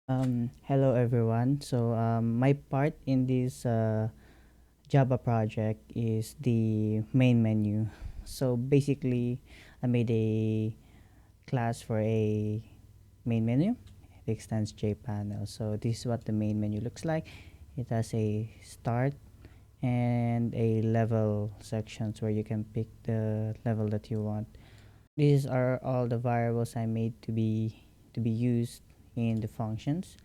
Hello everyone. My part in this Java project is the main menu. So basically, I made a class for a main menu. It extends JPanel. So this is what the main menu looks like. It has a start and a level sections where you can pick the level that you want. These are all the variables I made to be used in the functions.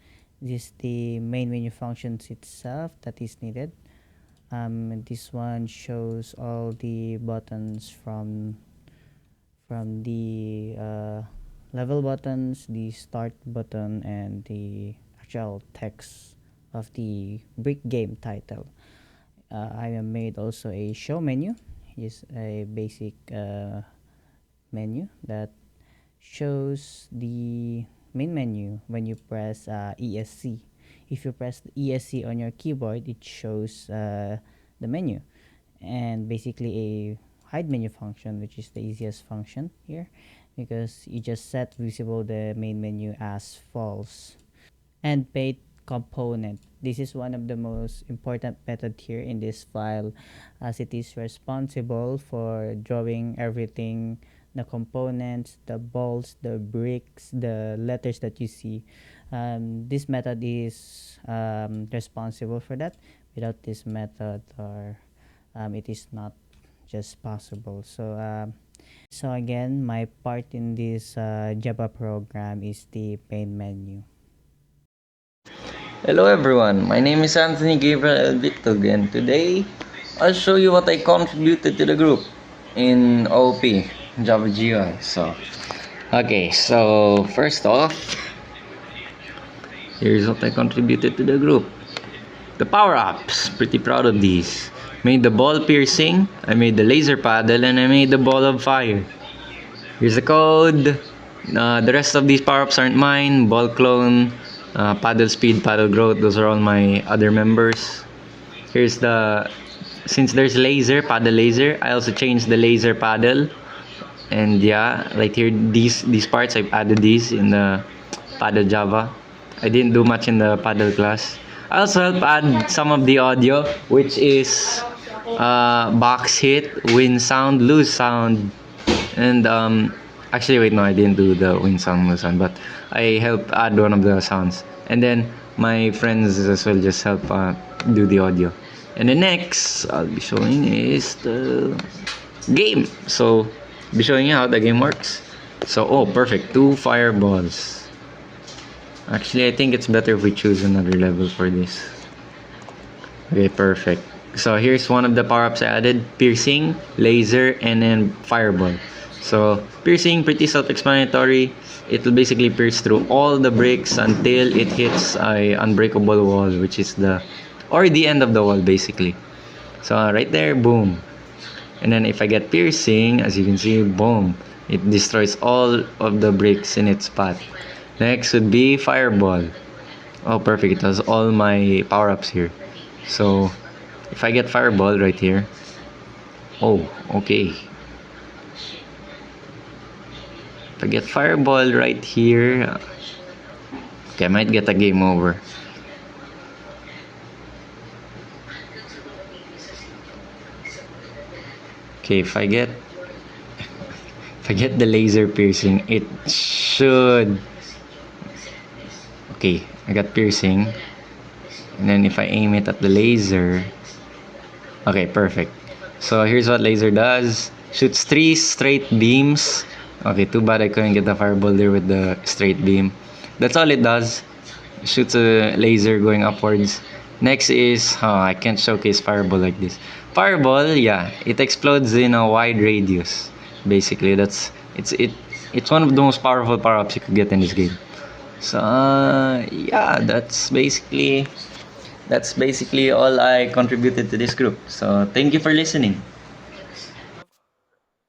This is the main menu functions itself that is needed. This one shows all the buttons from the level buttons, the start button, and the actual text of the brick game title. I have made also a show menu. Is a basic menu that shows the main menu when you press ESC. If you press the ESC on your keyboard, it shows the menu, and basically a hide menu function, which is the easiest function here because you just set visible the main menu as false. And paid component. This is one of the most important method here in this file as it is responsible for drawing everything, the components, the bolts, the bricks, the letters that you see. This method is responsible for that. Without this method, or it is not just possible. So again, my part in this Java program is the main menu. Hello everyone, my name is Anthony Gabriel Elvictog and today I'll show you what I contributed to the group in OP, Java GUI. So first off, here's what I contributed to the group. The power-ups, pretty proud of these. Made the ball piercing, I made the laser paddle, and I made the ball of fire. Here's the code. The rest of these power-ups aren't mine. Ball clone, paddle speed, paddle growth, those are all my other members. Here's since there's laser, paddle laser, I also changed the laser paddle. And yeah, right here, these parts, I've added these in the paddle Java. I didn't do much in the paddle class. I also helped add some of the audio, which is box hit, win sound, lose sound, and actually wait, no, I didn't do the win sound, lose sound, but I helped add one of the sounds, and then my friends as well just help do the audio. And the next I'll be showing is the game. So be showing you how the game works. So oh, perfect, 2 fireballs. Actually, I think it's better if we choose another level for this. Okay, perfect. So here's one of the power-ups I added: piercing, laser, and then fireball. So piercing, pretty self-explanatory. It will basically pierce through all the bricks until it hits a unbreakable wall, which is the end of the wall basically. So right there, boom. And then if I get piercing, as you can see, boom, it destroys all of the bricks in its path. Next would be fireball. Oh, perfect. It has all my power-ups here. So if I get fireball right here, oh, okay. If I get fireball right here, okay, I might get a game over. Okay, if I get the laser piercing, it should. Okay, I got piercing. And then if I aim it at the laser, okay, perfect. So here's what laser does. Shoots 3 straight beams. Okay, too bad I couldn't get the fireball there with the straight beam. That's all it does. Shoots a laser going upwards. Next is, I can't showcase fireball like this. Fireball, yeah, it explodes in a wide radius. Basically, it's one of the most powerful power-ups you could get in this game. So yeah, that's basically all I contributed to this group. So thank you for listening.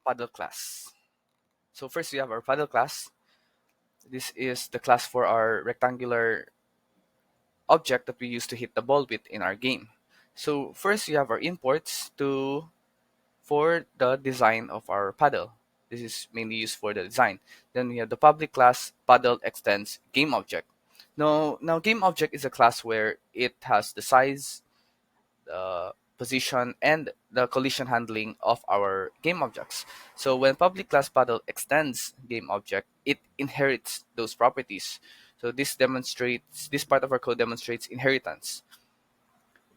Paddle class. So first we have our paddle class. This is the class for our rectangular object that we use to hit the ball with in our game. So first we have our imports for the design of our paddle. This is mainly used for the design. Then we have the public class paddle extends game object. Now game object is a class where it has the size, the position, and the collision handling of our game objects. So when public class paddle extends game object, it inherits those properties. So this part of our code demonstrates inheritance.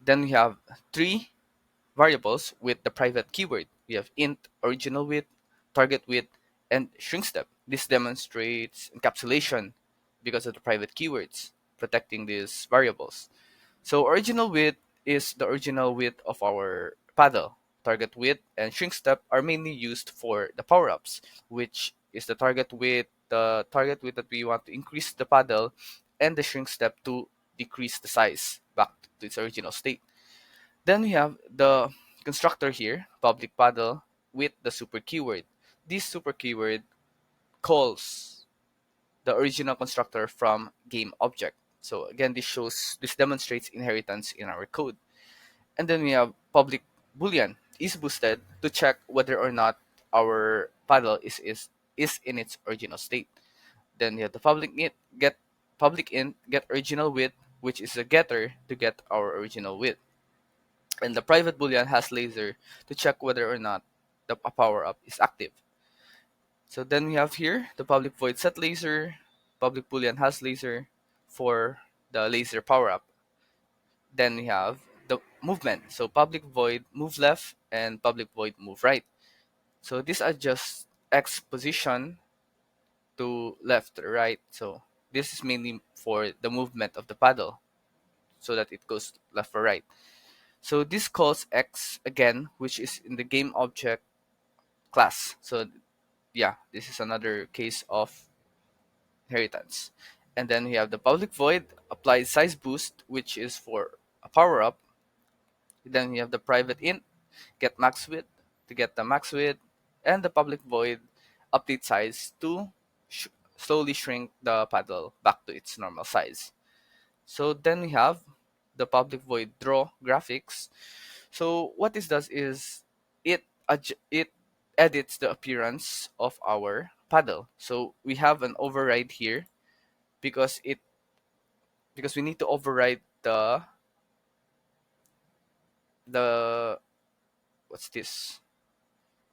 Then we have three variables with the private keyword. We have int, original width, target width, and shrink step. This demonstrates encapsulation because of the private keywords protecting these variables. So original width is the original width of our paddle. Target width and shrink step are mainly used for the power-ups, which is the target width that we want to increase the paddle, and the shrink step to decrease the size back to its original state. Then we have the constructor here, public paddle, with the super keyword. This super keyword calls the original constructor from game object. So again, this demonstrates inheritance in our code. And then we have public boolean is boosted to check whether or not our paddle is in its original state. Then we have the public int get original width, which is a getter to get our original width. And the private boolean has laser to check whether or not the power up is active. So then we have here the public void set laser, public boolean has laser for the laser power up. Then we have the movement. So public void move left and public void move right. So this adjusts X position to left or right. So this is mainly for the movement of the paddle so that it goes left or right. So this calls X again, which is in the game object class. So yeah, this is another case of inheritance. And then we have the public void applied size boost, which is for a power up. Then we have the private int get max width to get the max width, and the public void update size to slowly shrink the paddle back to its normal size. So then we have the public void draw graphics. So what this does is it edits the appearance of our paddle. So we have an override here because it because we need to override the what's this?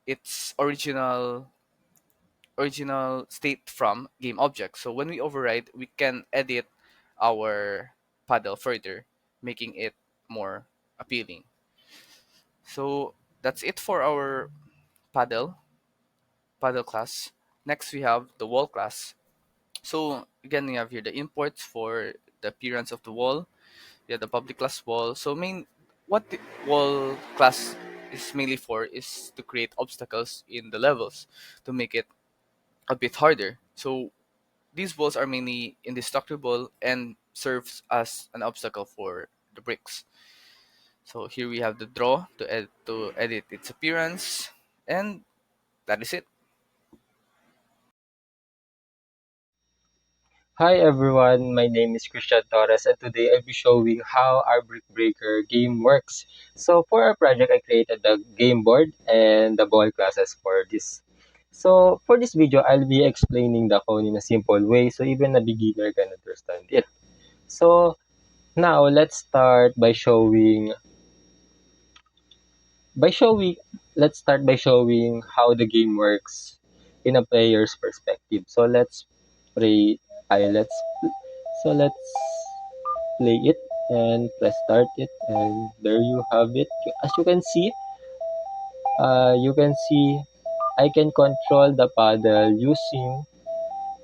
Its original state from game object. So when we override, we can edit our paddle further, making it more appealing. So that's it for our paddle paddle class. Next we have the wall class. So again, we have here the imports for the appearance of the wall. We have the public class wall. So what the wall class is mainly for is to create obstacles in the levels to make it a bit harder. So these walls are mainly indestructible and serves as an obstacle for the bricks. So here we have the draw to edit its appearance, and that is it. Hi everyone, my name is Christian Torres and today I'll be showing how our Brick Breaker game works. So for our project, I created the game board and the ball classes for this. So for this video, I'll be explaining the code in a simple way so even a beginner can understand it. So now let's start by by showing showing how the game works in a player's perspective. So play I let's play it and press start it, and there you have it. As you can see I can control the paddle using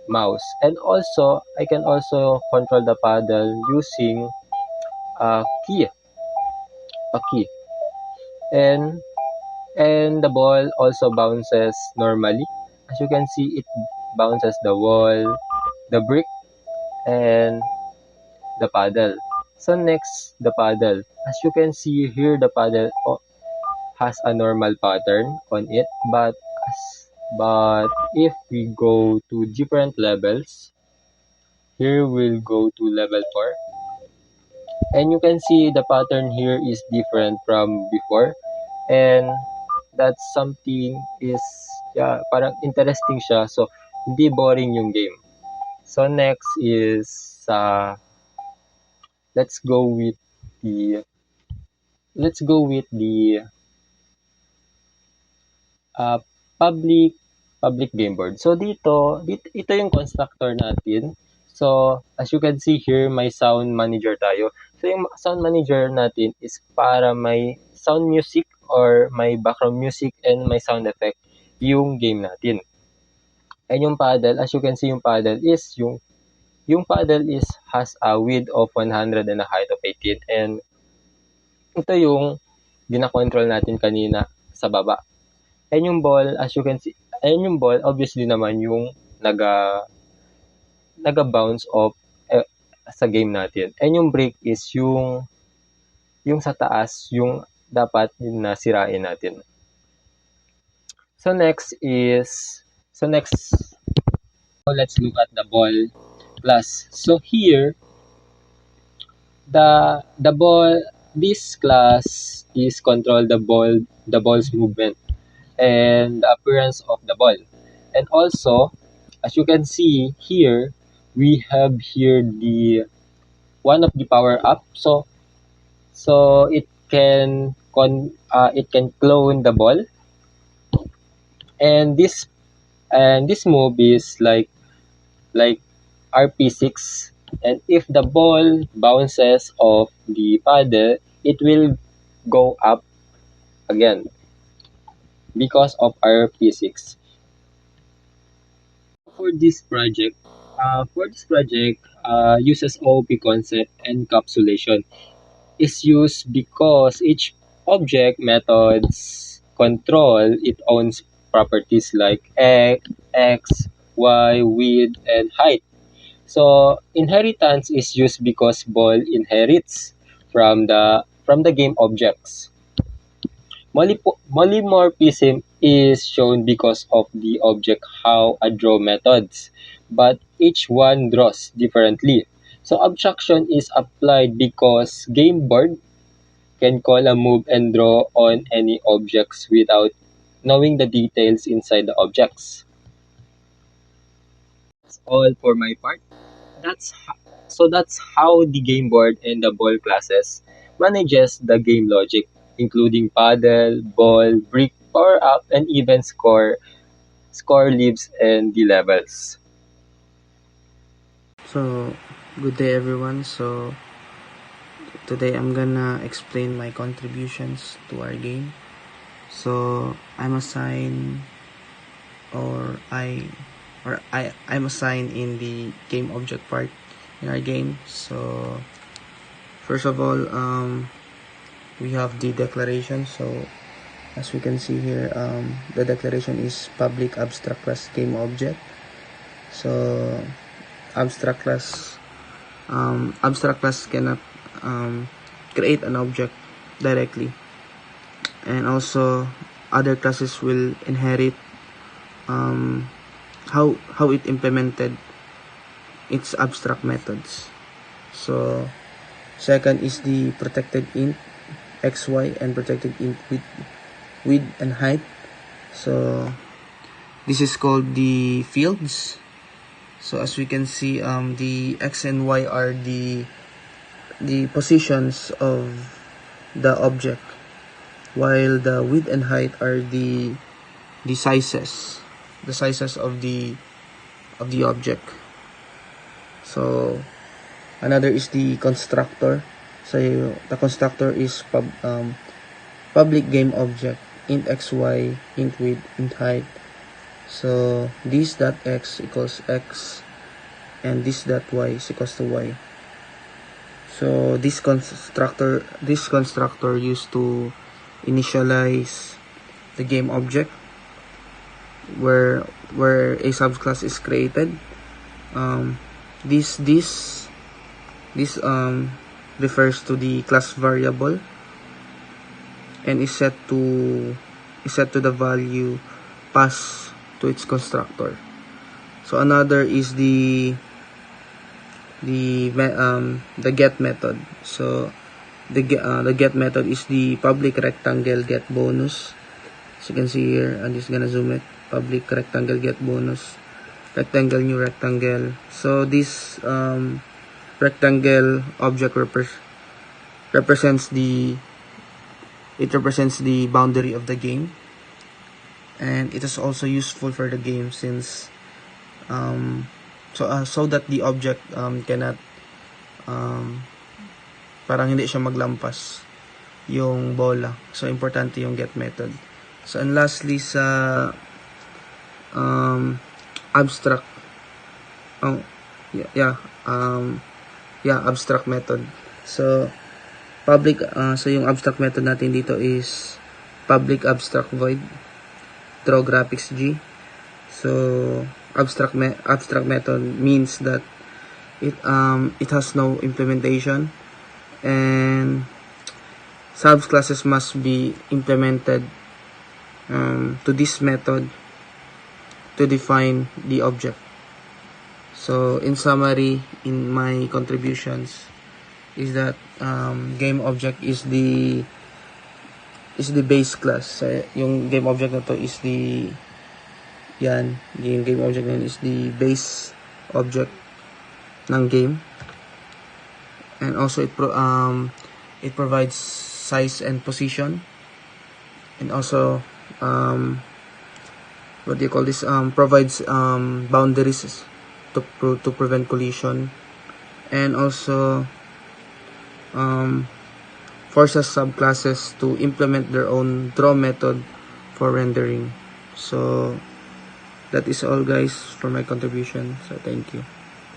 mouse, and also I can also control the paddle using a key, and the ball also bounces normally. As you can see, it bounces the wall, the brick, and the paddle. So next, the paddle. As you can see here, the paddle has a normal pattern on it, but if we go to different levels, here we'll go to level 4, and you can see the pattern here is different from before, and that's something is, yeah, parang interesting siya, so hindi boring yung game. So next is let's go with the let's go with the uh, public public game board. So dito ito yung constructor natin. So as you can see here, may sound manager tayo. So yung sound manager natin is para may sound music or may background music and may sound effect yung game natin. And yung paddle, as you can see, yung paddle is yung paddle is has a width of 100 and a height of 18, and ito yung gina-control natin kanina sa baba. And yung ball, as you can see, and yung ball, obviously naman yung naga-bounce off sa game natin. And yung break is yung sa taas, yung dapat yung nasirain natin. So next, let's look at the ball class. So here, the ball, this class is control the ball's movement and the appearance of the ball. And also, as you can see here, we have here the one of the power up. So it can clone the ball, and this move is like RP6, and if the ball bounces off the paddle, it will go up again because of RP6. For this project, uses OOP concept, encapsulation is used because each object methods control its own properties like x, y, width, and height. So inheritance is used because ball inherits from the game objects. Polymorphism is shown because of the object how a draw methods, but each one draws differently. So abstraction is applied because game board can call a move and draw on any objects without knowing the details inside the objects. That's all for my part. That's how the game board and the ball classes manages the game logic, including paddle, ball, brick, power up, and even score leaves and the levels. So, good day everyone. So, today I'm gonna explain my contributions to our game. So, I'm assigned in the game object part in our game. So, first of all, we have the declaration. So, as we can see here, the declaration is public abstract class game object. So, abstract class cannot create an object directly, and also other classes will inherit how it implemented its abstract methods. So second is the protected int xy and protected int width and height. So this is called the fields. So as we can see, the x and y are the positions of the object, while the width and height are the sizes of the object. So another is the constructor. So the constructor is public game object, int xy, int width, int height. So this dot x equals x and this dot y is equals to y. So this constructor used to initialize the game object where a subclass is created. This refers to the class variable and is set to the value passed to its constructor. So another is the get method. So the get method is the public rectangle get bonus. So you can see here, I'm just gonna zoom it. Public rectangle get bonus, rectangle new rectangle. So this rectangle object represents the boundary of the game, and it is also useful for the game since so that the object cannot parang hindi siya maglampas yung bola. So importante yung get method. So and lastly sa abstract abstract method. So yung abstract method natin dito is public abstract void draw graphics G. So abstract method means that it has no implementation, and subclasses must be implemented to this method to define the object. So in summary, in my contributions is that game object is the base class. Yung game object na to is yung game object na is the base object ng game, and also it provides size and position, and also provides boundaries to prevent collision, and also forces subclasses to implement their own draw method for rendering. So that is all, guys, for my contribution. So thank you.